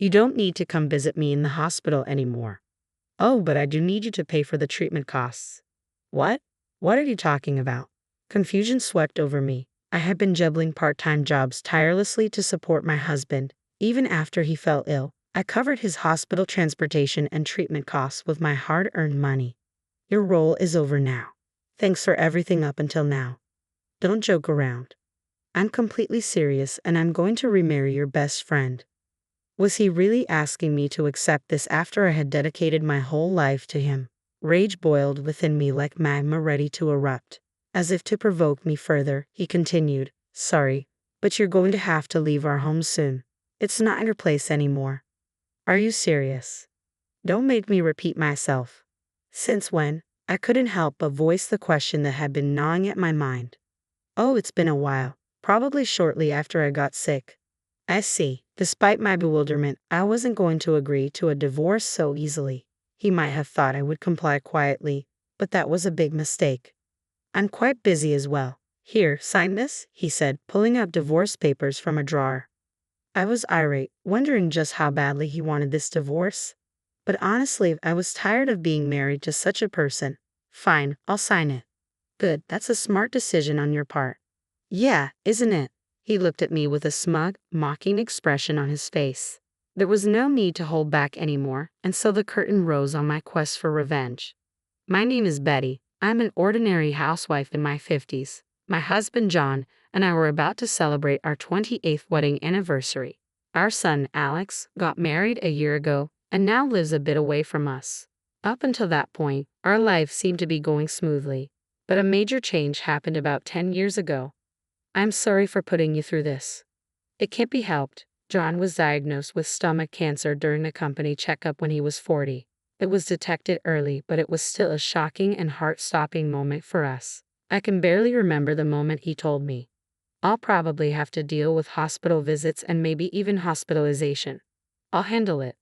You don't need to come visit me in the hospital anymore. Oh, but I do need you to pay for the treatment costs. What? What are you talking about? Confusion swept over me. I had been juggling part-time jobs tirelessly to support my husband, even after he fell ill. I covered his hospital transportation and treatment costs with my hard-earned money. Your role is over now. Thanks for everything up until now. Don't joke around. I'm completely serious and I'm going to remarry your best friend. Was he really asking me to accept this after I had dedicated my whole life to him? Rage boiled within me like magma ready to erupt. As if to provoke me further, he continued, "Sorry, but you're going to have to leave our home soon. It's not your place anymore." Are you serious? Don't make me repeat myself. Since when? I couldn't help but voice the question that had been gnawing at my mind. Oh, it's been a while. Probably shortly after I got sick. I see. Despite my bewilderment, I wasn't going to agree to a divorce so easily. He might have thought I would comply quietly, but that was a big mistake. I'm quite busy as well. Here, sign this, he said, pulling out divorce papers from a drawer. I was irate, wondering just how badly he wanted this divorce. But honestly, I was tired of being married to such a person. Fine, I'll sign it. Good, that's a smart decision on your part. Yeah, isn't it? He looked at me with a smug, mocking expression on his face. There was no need to hold back anymore, and so the curtain rose on my quest for revenge. My name is Betty. I'm an ordinary housewife in my 50s. My husband John and I were about to celebrate our 28th wedding anniversary. Our son Alex got married a year ago and now lives a bit away from us. Up until that point, our life seemed to be going smoothly, but a major change happened about 10 years ago. I'm sorry for putting you through this. It can't be helped. John was diagnosed with stomach cancer during a company checkup when he was 40. It was detected early, but it was still a shocking and heart-stopping moment for us. I can barely remember the moment he told me. I'll probably have to deal with hospital visits and maybe even hospitalization. I'll handle it.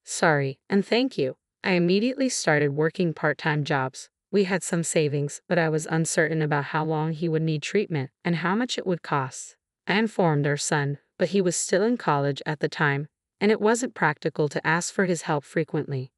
Sorry, and thank you. I immediately started working part-time jobs. We had some savings, but I was uncertain about how long he would need treatment and how much it would cost. I informed our son, but he was still in college at the time, and it wasn't practical to ask for his help frequently.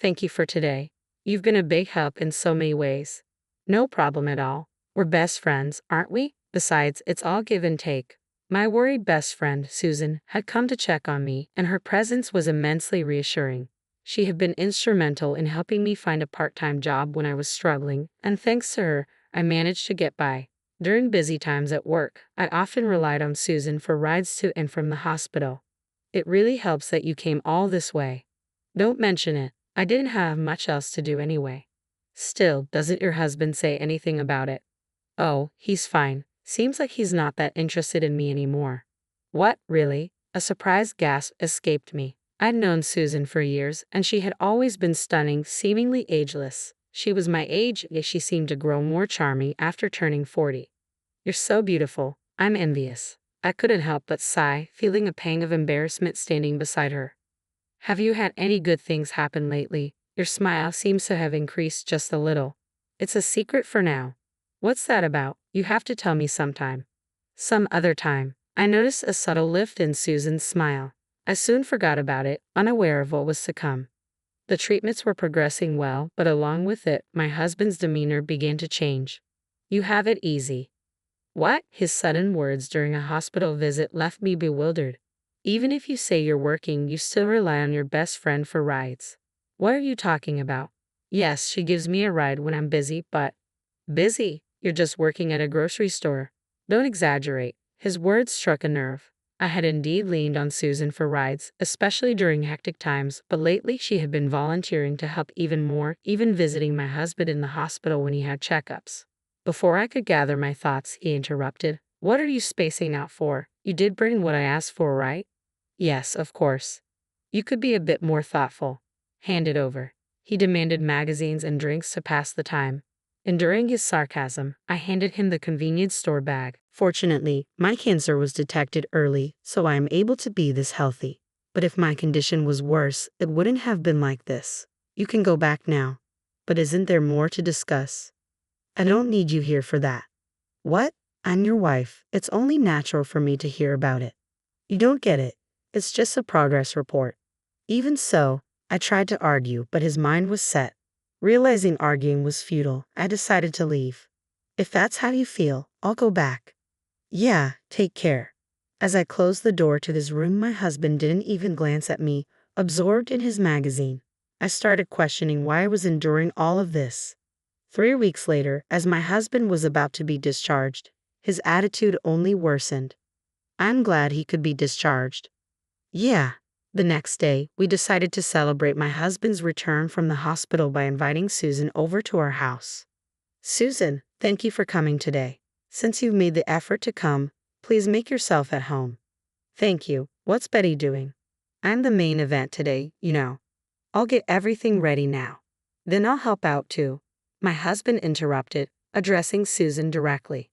Thank you for today. You've been a big help in so many ways. No problem at all. We're best friends, aren't we? Besides, it's all give and take. My worried best friend, Susan, had come to check on me, and her presence was immensely reassuring. She had been instrumental in helping me find a part-time job when I was struggling, and thanks to her, I managed to get by. During busy times at work, I often relied on Susan for rides to and from the hospital. It really helps that you came all this way. Don't mention it. I didn't have much else to do anyway. Still, doesn't your husband say anything about it? Oh, he's fine. Seems like he's not that interested in me anymore. What, really? A surprised gasp escaped me. I'd known Susan for years, and she had always been stunning, seemingly ageless. She was my age, yet she seemed to grow more charming after turning 40. You're so beautiful. I'm envious. I couldn't help but sigh, feeling a pang of embarrassment standing beside her. Have you had any good things happen lately? Your smile seems to have increased just a little. It's a secret for now. What's that about? You have to tell me sometime. Some other time. I noticed a subtle lift in Susan's smile. I soon forgot about it, unaware of what was to come. The treatments were progressing well, but along with it, my husband's demeanor began to change. You have it easy. What? His sudden words during a hospital visit left me bewildered. Even if you say you're working, you still rely on your best friend for rides. What are you talking about? Yes, she gives me a ride when I'm busy, but... Busy? You're just working at a grocery store. Don't exaggerate. His words struck a nerve. I had indeed leaned on Susan for rides, especially during hectic times, but lately she had been volunteering to help even more, even visiting my husband in the hospital when he had checkups. Before I could gather my thoughts, he interrupted. What are you spacing out for? You did bring what I asked for, right? Yes, of course. You could be a bit more thoughtful. Hand it over. He demanded magazines and drinks to pass the time. Enduring his sarcasm, I handed him the convenience store bag. Fortunately, my cancer was detected early, so I am able to be this healthy. But if my condition was worse, it wouldn't have been like this. You can go back now. But isn't there more to discuss? I don't need you here for that. What? I'm your wife. It's only natural for me to hear about it. You don't get it. It's just a progress report. Even so, I tried to argue, but his mind was set. Realizing arguing was futile, I decided to leave. If that's how you feel, I'll go back. Yeah, take care. As I closed the door to his room, my husband didn't even glance at me, absorbed in his magazine. I started questioning why I was enduring all of this. 3 weeks later, as my husband was about to be discharged, his attitude only worsened. I'm glad he could be discharged. Yeah. The next day, we decided to celebrate my husband's return from the hospital by inviting Susan over to our house. Susan, thank you for coming today. Since you've made the effort to come, please make yourself at home. Thank you. What's Betty doing? I'm the main event today, you know. I'll get everything ready now. Then I'll help out too. My husband interrupted, addressing Susan directly.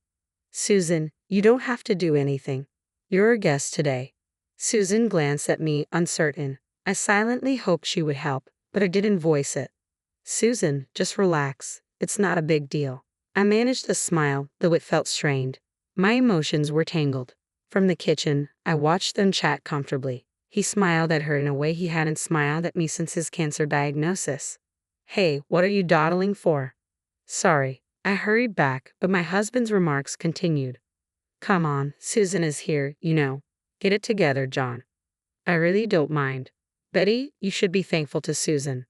Susan, you don't have to do anything. You're a guest today. Susan glanced at me, uncertain. I silently hoped she would help, but I didn't voice it. Susan, just relax. It's not a big deal. I managed a smile, though it felt strained. My emotions were tangled. From the kitchen, I watched them chat comfortably. He smiled at her in a way he hadn't smiled at me since his cancer diagnosis. Hey, what are you dawdling for? Sorry. I hurried back, but my husband's remarks continued. Come on, Susan is here, you know. Get it together, John. I really don't mind. Betty, you should be thankful to Susan.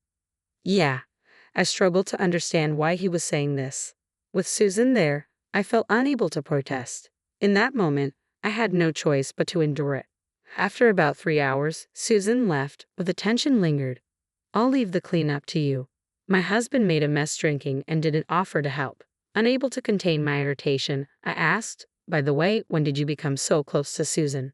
Yeah. I struggled to understand why he was saying this. With Susan there, I felt unable to protest. In that moment, I had no choice but to endure it. After about 3 hours, Susan left, but the tension lingered. I'll leave the cleanup to you. My husband made a mess drinking and didn't offer to help. Unable to contain my irritation, I asked, by the way, when did you become so close to Susan?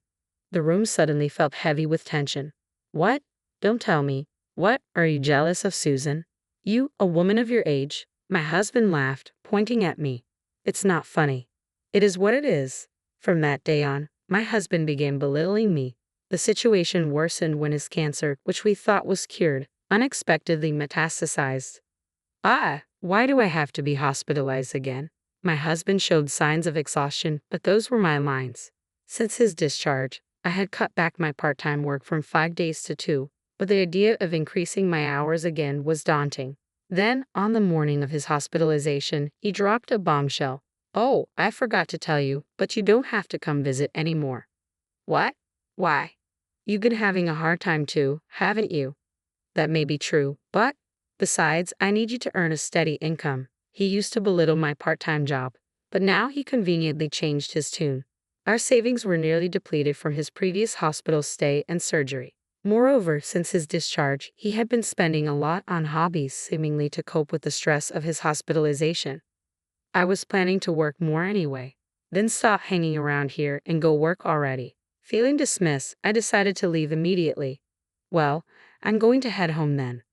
The room suddenly felt heavy with tension. What? Don't tell me. What, are you jealous of Susan? You, a woman of your age? My husband laughed, pointing at me. It's not funny. It is what it is. From that day on, my husband began belittling me. The situation worsened when his cancer, which we thought was cured, unexpectedly metastasized. Why do I have to be hospitalized again? My husband showed signs of exhaustion, but those were my lines. Since his discharge, I had cut back my part-time work from 5 days to 2, but the idea of increasing my hours again was daunting. Then, on the morning of his hospitalization, he dropped a bombshell. Oh, I forgot to tell you, but you don't have to come visit anymore. What? Why? You've been having a hard time too, haven't you? That may be true, but besides, I need you to earn a steady income. He used to belittle my part-time job, but now he conveniently changed his tune. Our savings were nearly depleted from his previous hospital stay and surgery. Moreover, since his discharge, he had been spending a lot on hobbies seemingly to cope with the stress of his hospitalization. I was planning to work more anyway. Then stop hanging around here and go work already. Feeling dismissed, I decided to leave immediately. Well, I'm going to head home then.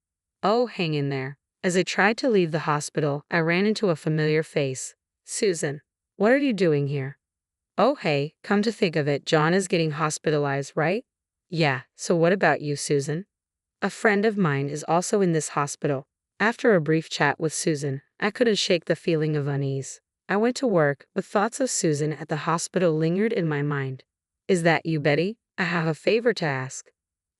Oh, hang in there. As I tried to leave the hospital, I ran into a familiar face. Susan, what are you doing here? Oh, hey, come to think of it, John is getting hospitalized, right? Yeah, so what about you, Susan? A friend of mine is also in this hospital. After a brief chat with Susan, I couldn't shake the feeling of unease. I went to work, but thoughts of Susan at the hospital lingered in my mind. Is that you, Betty? I have a favor to ask.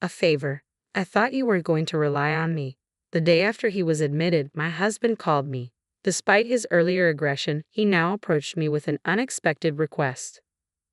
A favor? I thought you were going to rely on me. The day after he was admitted, my husband called me. Despite his earlier aggression, he now approached me with an unexpected request.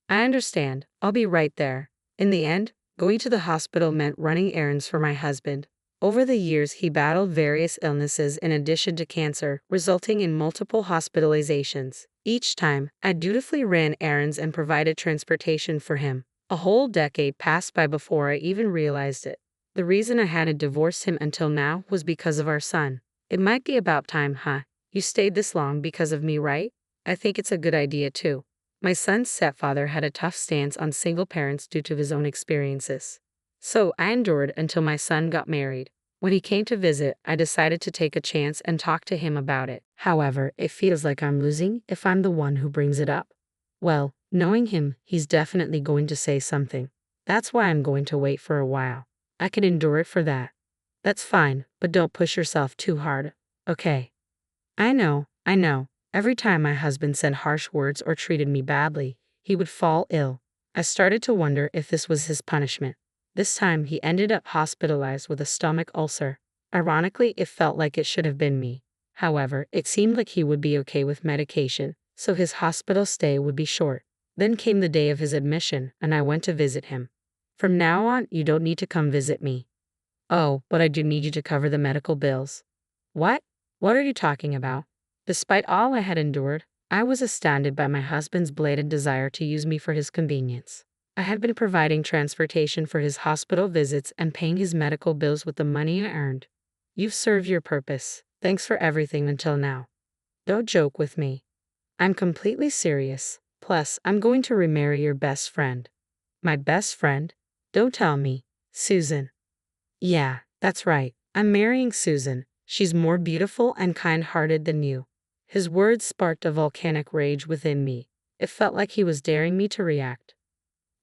I understand. I'll be right there. In the end, going to the hospital meant running errands for my husband. Over the years, he battled various illnesses in addition to cancer, resulting in multiple hospitalizations. Each time, I dutifully ran errands and provided transportation for him. A whole decade passed by before I even realized it. The reason I hadn't divorced him until now was because of our son. It might be about time, huh? You stayed this long because of me, right? I think it's a good idea too. My son's stepfather had a tough stance on single parents due to his own experiences. So I endured until my son got married. When he came to visit, I decided to take a chance and talk to him about it. However, it feels like I'm losing if I'm the one who brings it up. Well, knowing him, he's definitely going to say something. That's why I'm going to wait for a while. I can endure it for that. That's fine, but don't push yourself too hard, okay? I know. Every time my husband said harsh words or treated me badly, he would fall ill. I started to wonder if this was his punishment. This time he ended up hospitalized with a stomach ulcer. Ironically, it felt like it should have been me. However, it seemed like he would be okay with medication, so his hospital stay would be short. Then came the day of his admission, and I went to visit him. From now on, you don't need to come visit me. Oh, but I do need you to cover the medical bills. What? What are you talking about? Despite all I had endured, I was astounded by my husband's blatant desire to use me for his convenience. I had been providing transportation for his hospital visits and paying his medical bills with the money I earned. You've served your purpose. Thanks for everything until now. Don't joke with me. I'm completely serious. Plus, I'm going to remarry your best friend. My best friend? Don't tell me. Susan. Yeah, that's right. I'm marrying Susan. She's more beautiful and kind-hearted than you. His words sparked a volcanic rage within me. It felt like he was daring me to react.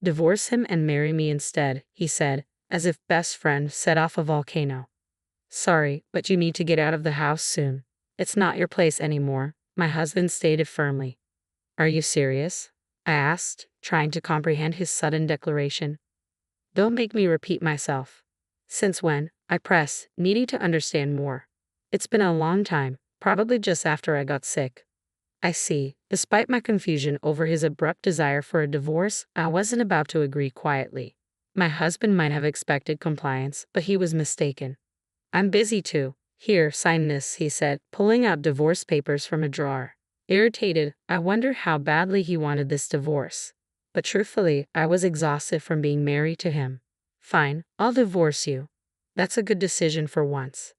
Divorce him and marry me instead, he said, as if best friend set off a volcano. Sorry, but you need to get out of the house soon. It's not your place anymore, my husband stated firmly. Are you serious? I asked, trying to comprehend his sudden declaration. Don't make me repeat myself. Since when? I pressed, needing to understand more. It's been a long time, probably just after I got sick. I see. Despite my confusion over his abrupt desire for a divorce, I wasn't about to agree quietly. My husband might have expected compliance, but he was mistaken. I'm busy too. Here, sign this, he said, pulling out divorce papers from a drawer. Irritated, I wondered how badly he wanted this divorce. But truthfully, I was exhausted from being married to him. Fine, I'll divorce you. That's a good decision for once.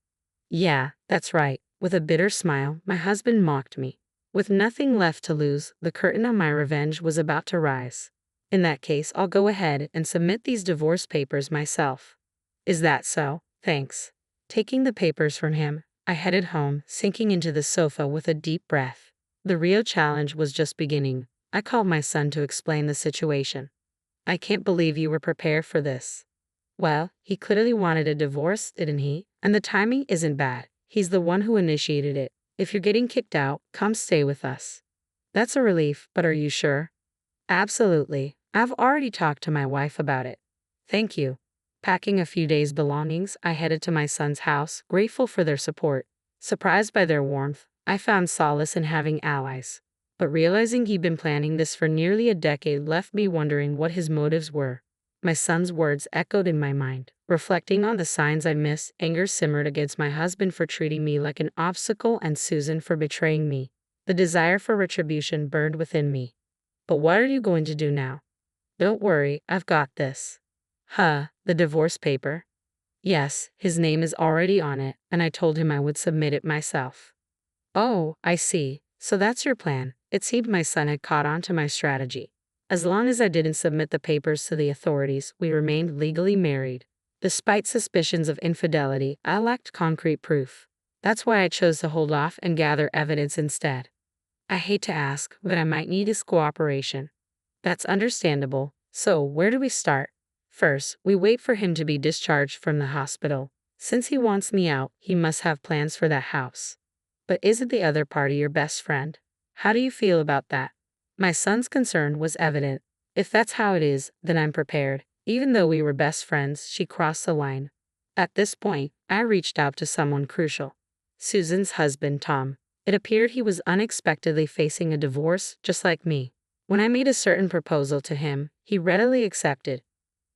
Yeah, that's right. With a bitter smile, my husband mocked me. With nothing left to lose, the curtain on my revenge was about to rise. In that case, I'll go ahead and submit these divorce papers myself. Is that so? Thanks. Taking the papers from him, I headed home, sinking into the sofa with a deep breath. The real challenge was just beginning. I called my son to explain the situation. I can't believe you were prepared for this. Well, he clearly wanted a divorce, didn't he? And the timing isn't bad. He's the one who initiated it. If you're getting kicked out, come stay with us. That's a relief, but are you sure? Absolutely. I've already talked to my wife about it. Thank you. Packing a few days' belongings, I headed to my son's house, grateful for their support. Surprised by their warmth, I found solace in having allies. But realizing he'd been planning this for nearly a decade left me wondering what his motives were. My son's words echoed in my mind. Reflecting on the signs I missed, anger simmered against my husband for treating me like an obstacle and Susan for betraying me. The desire for retribution burned within me. But what are you going to do now? Don't worry, I've got this. The divorce paper? Yes, his name is already on it, and I told him I would submit it myself. Oh, I see. So that's your plan. It seemed my son had caught on to my strategy. As long as I didn't submit the papers to the authorities, we remained legally married. Despite suspicions of infidelity, I lacked concrete proof. That's why I chose to hold off and gather evidence instead. I hate to ask, but I might need his cooperation. That's understandable. So, where do we start? First, we wait for him to be discharged from the hospital. Since he wants me out, he must have plans for that house. But isn't the other party your best friend? How do you feel about that? My son's concern was evident. If that's how it is, then I'm prepared. Even though we were best friends, she crossed the line. At this point, I reached out to someone crucial. Susan's husband, Tom. It appeared he was unexpectedly facing a divorce, just like me. When I made a certain proposal to him, he readily accepted.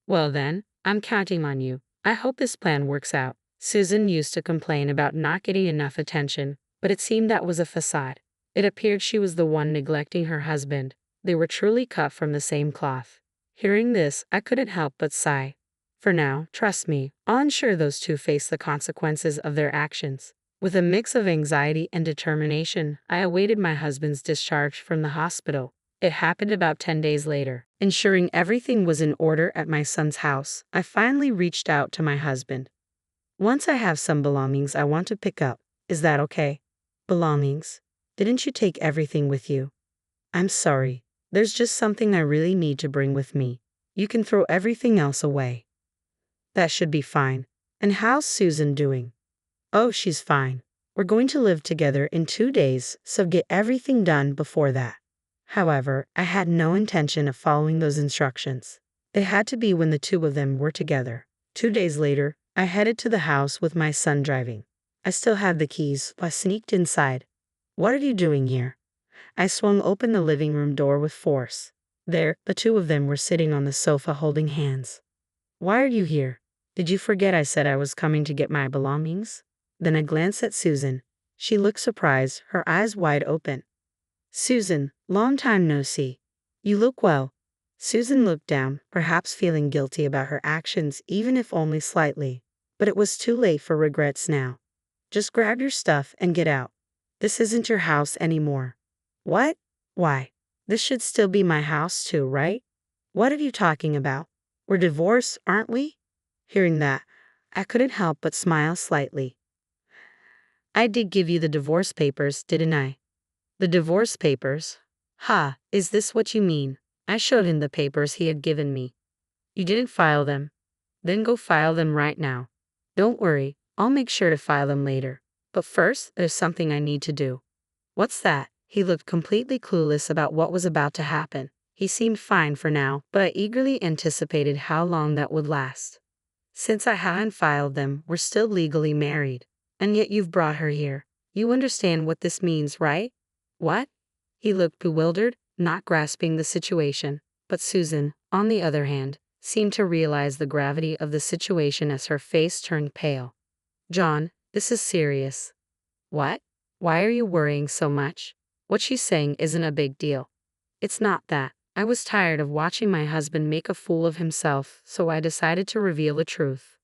Well then, I'm counting on you. I hope this plan works out. Susan used to complain about not getting enough attention, but it seemed that was a facade. It appeared she was the one neglecting her husband. They were truly cut from the same cloth. Hearing this, I couldn't help but sigh. For now, trust me, I'll ensure those two face the consequences of their actions. With a mix of anxiety and determination, I awaited my husband's discharge from the hospital. It happened about 10 days later. Ensuring everything was in order at my son's house, I finally reached out to my husband. Once I have some belongings I want to pick up. Is that okay? Belongings? Didn't you take everything with you? I'm sorry. There's just something I really need to bring with me. You can throw everything else away. That should be fine. And how's Susan doing? Oh, she's fine. We're going to live together in 2 days, so get everything done before that. However, I had no intention of following those instructions. It had to be when the two of them were together. 2 days later, I headed to the house with my son driving. I still had the keys, so I sneaked inside. What are you doing here? I swung open the living room door with force. There, the two of them were sitting on the sofa holding hands. Why are you here? Did you forget I said I was coming to get my belongings? Then I glanced at Susan. She looked surprised, her eyes wide open. Susan, long time no see. You look well. Susan looked down, perhaps feeling guilty about her actions, even if only slightly. But it was too late for regrets now. Just grab your stuff and get out. This isn't your house anymore. What? Why? This should still be my house too, right? What are you talking about? We're divorced, aren't we? Hearing that, I couldn't help but smile slightly. I did give you the divorce papers, didn't I? The divorce papers? Ha, is this what you mean? I showed him the papers he had given me. You didn't file them? Then go file them right now. Don't worry, I'll make sure to file them later. But first, there's something I need to do. What's that? He looked completely clueless about what was about to happen. He seemed fine for now, but I eagerly anticipated how long that would last. Since I hadn't filed them, we're still legally married. And yet you've brought her here. You understand what this means, right? What? He looked bewildered, not grasping the situation. But Susan, on the other hand, seemed to realize the gravity of the situation as her face turned pale. John, this is serious. What? Why are you worrying so much? What she's saying isn't a big deal. It's not that. I was tired of watching my husband make a fool of himself, so I decided to reveal the truth.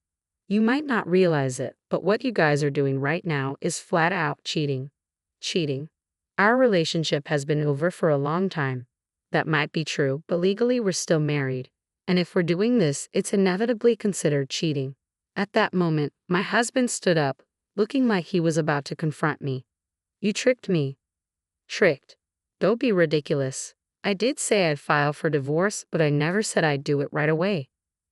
You might not realize it, but what you guys are doing right now is flat out cheating. Cheating. Our relationship has been over for a long time. That might be true, but legally we're still married. And if we're doing this, it's inevitably considered cheating. At that moment, my husband stood up, looking like he was about to confront me. You tricked me. Tricked. Don't be ridiculous. I did say I'd file for divorce, but I never said I'd do it right away.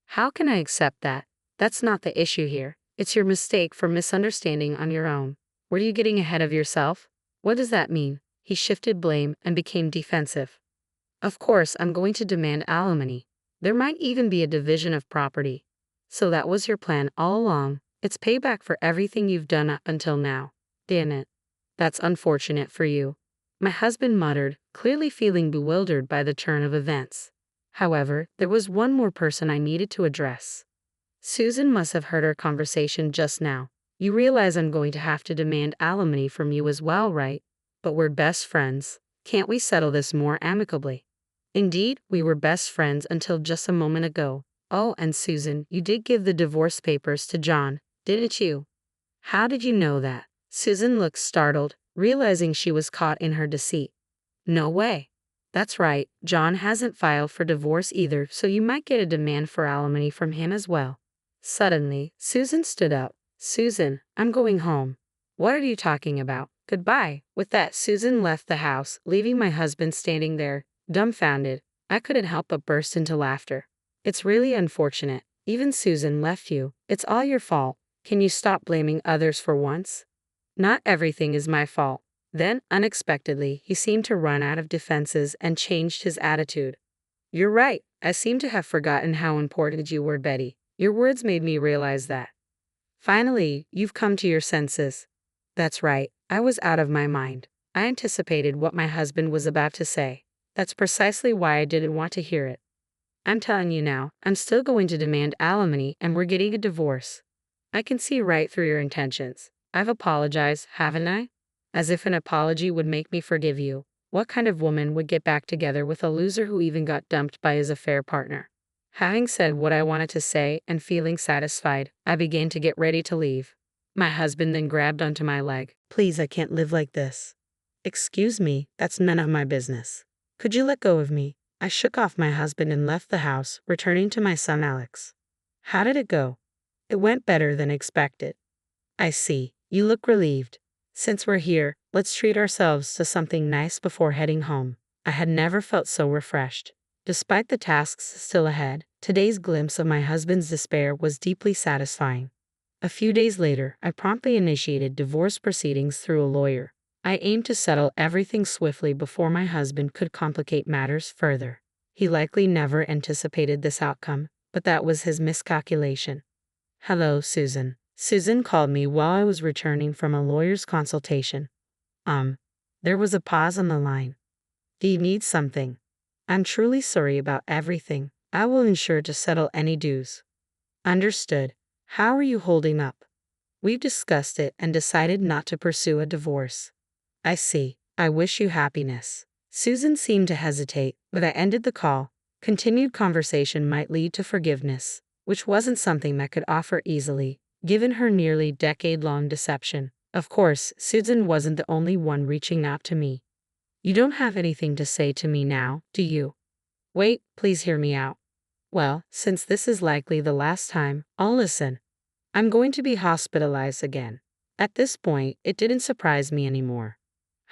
How can I accept that? That's not the issue here. It's your mistake for misunderstanding on your own. Were you getting ahead of yourself? What does that mean? He shifted blame and became defensive. Of course, I'm going to demand alimony. There might even be a division of property. So that was your plan all along. It's payback for everything you've done up until now. Damn it. That's unfortunate for you. My husband muttered, clearly feeling bewildered by the turn of events. However, there was one more person I needed to address. Susan must have heard our conversation just now. You realize I'm going to have to demand alimony from you as well, right? But we're best friends. Can't we settle this more amicably? Indeed, we were best friends until just a moment ago. Oh, and Susan, you did give the divorce papers to John, didn't you? How did you know that? Susan looked startled, realizing she was caught in her deceit. No way. That's right, John hasn't filed for divorce either, so you might get a demand for alimony from him as well. Suddenly, Susan stood up. Susan, I'm going home. What are you talking about? Goodbye. With that, Susan left the house, leaving my husband standing there, dumbfounded. I couldn't help but burst into laughter. It's really unfortunate. Even Susan left you. It's all your fault. Can you stop blaming others for once? Not everything is my fault. Then, unexpectedly, he seemed to run out of defenses and changed his attitude. You're right. I seem to have forgotten how important you were, Betty. Your words made me realize that. Finally, you've come to your senses. That's right. I was out of my mind. I anticipated what my husband was about to say. That's precisely why I didn't want to hear it. I'm telling you now, I'm still going to demand alimony and we're getting a divorce. I can see right through your intentions. I've apologized, haven't I? As if an apology would make me forgive you. What kind of woman would get back together with a loser who even got dumped by his affair partner? Having said what I wanted to say and feeling satisfied, I began to get ready to leave. My husband then grabbed onto my leg. Please, I can't live like this. Excuse me, that's none of my business. Could you let go of me? I shook off my husband and left the house, returning to my son Alex. How did it go? It went better than expected. I see. You look relieved. Since we're here, let's treat ourselves to something nice before heading home. I had never felt so refreshed. Despite the tasks still ahead, today's glimpse of my husband's despair was deeply satisfying. A few days later, I promptly initiated divorce proceedings through a lawyer. I aimed to settle everything swiftly before my husband could complicate matters further. He likely never anticipated this outcome, but that was his miscalculation. Hello, Susan. Susan called me while I was returning from a lawyer's consultation. There was a pause on the line. Do you need something? I'm truly sorry about everything. I will ensure to settle any dues. Understood. How are you holding up? We've discussed it and decided not to pursue a divorce. I see. I wish you happiness. Susan seemed to hesitate, but I ended the call. Continued conversation might lead to forgiveness, which wasn't something that could offer easily, given her nearly decade-long deception. Of course, Susan wasn't the only one reaching out to me. You don't have anything to say to me now, do you? Wait, please hear me out. Well, since this is likely the last time, I'll listen. I'm going to be hospitalized again. At this point, it didn't surprise me anymore.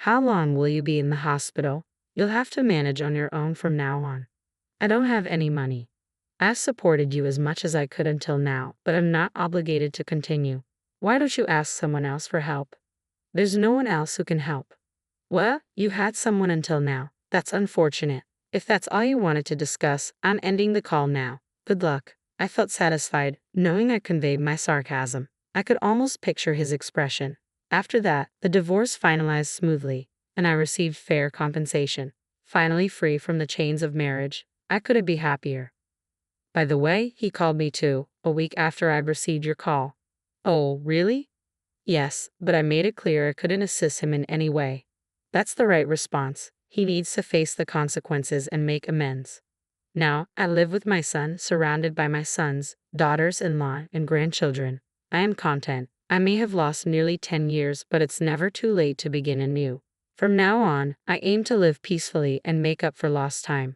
How long will you be in the hospital? You'll have to manage on your own from now on. I don't have any money. I've supported you as much as I could until now, but I'm not obligated to continue. Why don't you ask someone else for help? There's no one else who can help. Well, you had someone until now. That's unfortunate. If that's all you wanted to discuss, I'm ending the call now. Good luck. I felt satisfied, knowing I conveyed my sarcasm. I could almost picture his expression. After that, the divorce finalized smoothly, and I received fair compensation. Finally free from the chains of marriage, I couldn't be happier. By the way, he called me too, a week after I'd received your call. Oh, really? Yes, but I made it clear I couldn't assist him in any way. That's the right response. He needs to face the consequences and make amends. Now, I live with my son, surrounded by my sons, daughters-in-law, and grandchildren. I am content. I may have lost nearly 10 years, but it's never too late to begin anew. From now on, I aim to live peacefully and make up for lost time.